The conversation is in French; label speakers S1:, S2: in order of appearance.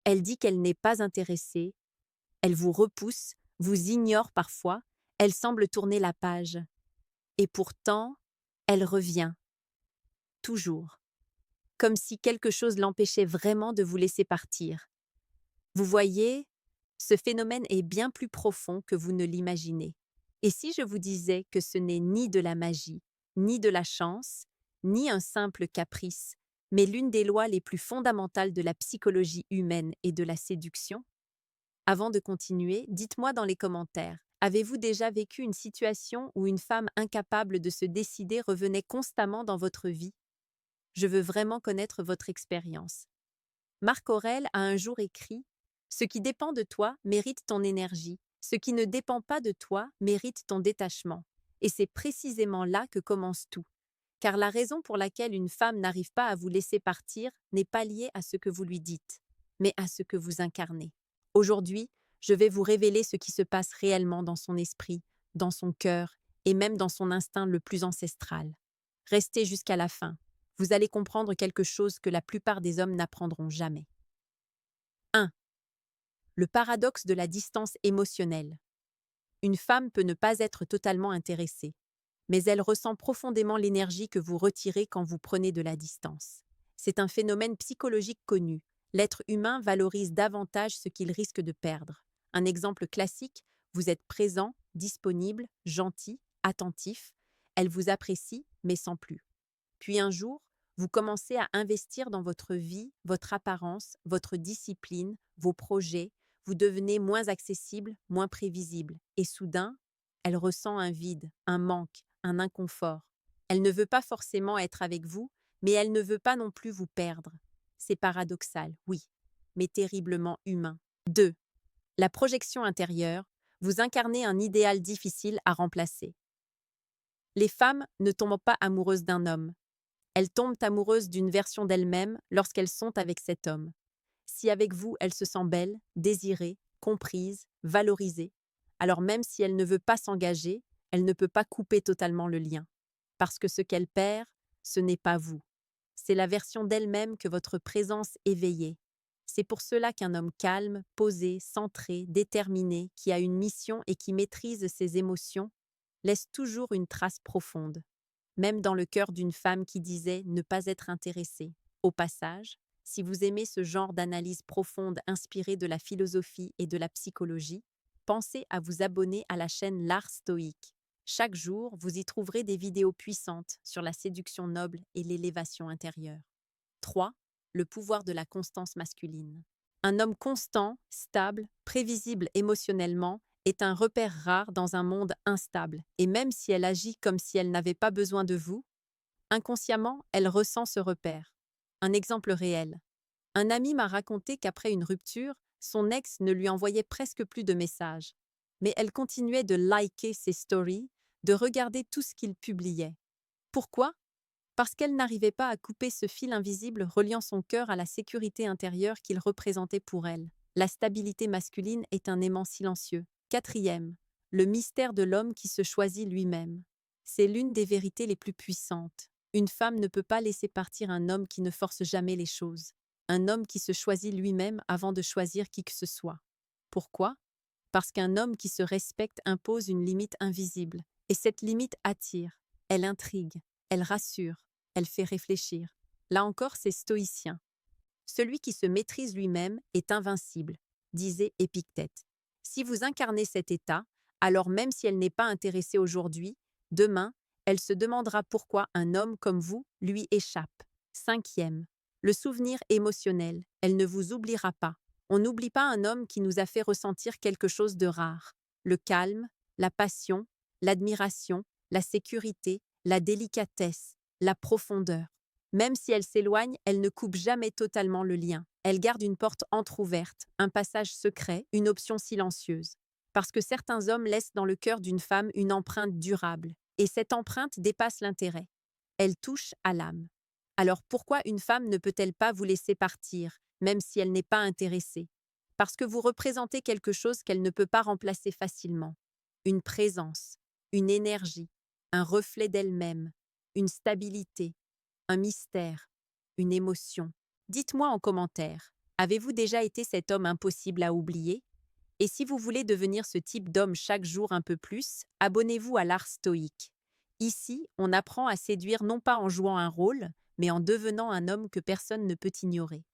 S1: Elle dit qu'elle n'est pas intéressée, elle vous repousse, vous ignore parfois, elle semble tourner la page. Et pourtant, elle revient, toujours, comme si quelque chose l'empêchait vraiment de vous laisser partir. Vous voyez, ce phénomène est bien plus profond que vous ne l'imaginez. Et si je vous disais que ce n'est ni de la magie, ni de la chance, ni un simple caprice, mais l'une des lois les plus fondamentales de la psychologie humaine et de la séduction? Avant de continuer, dites-moi dans les commentaires, avez-vous déjà vécu une situation où une femme incapable de se décider revenait constamment dans votre vie? Je veux vraiment connaître votre expérience. Marc Aurèle a un jour écrit: ce qui dépend de toi mérite ton énergie, ce qui ne dépend pas de toi mérite ton détachement. Et c'est précisément là que commence tout. Car la raison pour laquelle une femme n'arrive pas à vous laisser partir n'est pas liée à ce que vous lui dites, mais à ce que vous incarnez. Aujourd'hui, je vais vous révéler ce qui se passe réellement dans son esprit, dans son cœur et même dans son instinct le plus ancestral. Restez jusqu'à la fin. Vous allez comprendre quelque chose que la plupart des hommes n'apprendront jamais. 1. Le paradoxe de la distance émotionnelle. Une femme peut ne pas être totalement intéressée, mais elle ressent profondément l'énergie que vous retirez quand vous prenez de la distance. C'est un phénomène psychologique connu. L'être humain valorise davantage ce qu'il risque de perdre. Un exemple classique: vous êtes présent, disponible, gentil, attentif. Elle vous apprécie, mais sans plus. Puis un jour, vous commencez à investir dans votre vie, votre apparence, votre discipline, vos projets. Vous devenez moins accessible, moins prévisible. Et soudain, elle ressent un vide, un manque, un inconfort. Elle ne veut pas forcément être avec vous, mais elle ne veut pas non plus vous perdre. C'est paradoxal, oui, mais terriblement humain. 2. La projection intérieure. Vous incarnez un idéal difficile à remplacer. Les femmes ne tombent pas amoureuses d'un homme. Elles tombent amoureuses d'une version d'elles-mêmes lorsqu'elles sont avec cet homme. Si avec vous, elle se sent belle, désirée, comprise, valorisée, alors même si elle ne veut pas s'engager, elle ne peut pas couper totalement le lien. Parce que ce qu'elle perd, ce n'est pas vous. C'est la version d'elle-même que votre présence éveillait. C'est pour cela qu'un homme calme, posé, centré, déterminé, qui a une mission et qui maîtrise ses émotions, laisse toujours une trace profonde, même dans le cœur d'une femme qui disait ne pas être intéressée. Au passage, si vous aimez ce genre d'analyse profonde inspirée de la philosophie et de la psychologie, pensez à vous abonner à la chaîne L'Art Stoïque. Chaque jour, vous y trouverez des vidéos puissantes sur la séduction noble et l'élévation intérieure. 3. Le pouvoir de la constance masculine. Un homme constant, stable, prévisible émotionnellement est un repère rare dans un monde instable, et même si elle agit comme si elle n'avait pas besoin de vous, inconsciemment, elle ressent ce repère. Un exemple réel. Un ami m'a raconté qu'après une rupture, son ex ne lui envoyait presque plus de messages. Mais elle continuait de liker ses stories, de regarder tout ce qu'il publiait. Pourquoi? Parce qu'elle n'arrivait pas à couper ce fil invisible reliant son cœur à la sécurité intérieure qu'il représentait pour elle. La stabilité masculine est un aimant silencieux. 4. Le mystère de l'homme qui se choisit lui-même. C'est l'une des vérités les plus puissantes. Une femme ne peut pas laisser partir un homme qui ne force jamais les choses. Un homme qui se choisit lui-même avant de choisir qui que ce soit. Pourquoi? Parce qu'un homme qui se respecte impose une limite invisible. Et cette limite attire, elle intrigue, elle rassure, elle fait réfléchir. Là encore, c'est stoïcien. Celui qui se maîtrise lui-même est invincible, disait Épictète. Si vous incarnez cet état, alors même si elle n'est pas intéressée aujourd'hui, demain, elle se demandera pourquoi un homme comme vous lui échappe. 5. Le souvenir émotionnel. Elle ne vous oubliera pas. On n'oublie pas un homme qui nous a fait ressentir quelque chose de rare. Le calme, la passion, l'admiration, la sécurité, la délicatesse, la profondeur. Même si elle s'éloigne, elle ne coupe jamais totalement le lien. Elle garde une porte entr'ouverte, un passage secret, une option silencieuse. Parce que certains hommes laissent dans le cœur d'une femme une empreinte durable, et cette empreinte dépasse l'intérêt. Elle touche à l'âme. Alors pourquoi une femme ne peut-elle pas vous laisser partir, même si elle n'est pas intéressée? Parce que vous représentez quelque chose qu'elle ne peut pas remplacer facilement. Une présence, une énergie, un reflet d'elle-même, une stabilité, un mystère, une émotion. Dites-moi en commentaire, Avez-vous déjà été cet homme impossible à oublier? Et si vous voulez devenir ce type d'homme chaque jour un peu plus, abonnez-vous à l'art stoïque. Ici, on apprend à séduire non pas en jouant un rôle, mais en devenant un homme que personne ne peut ignorer.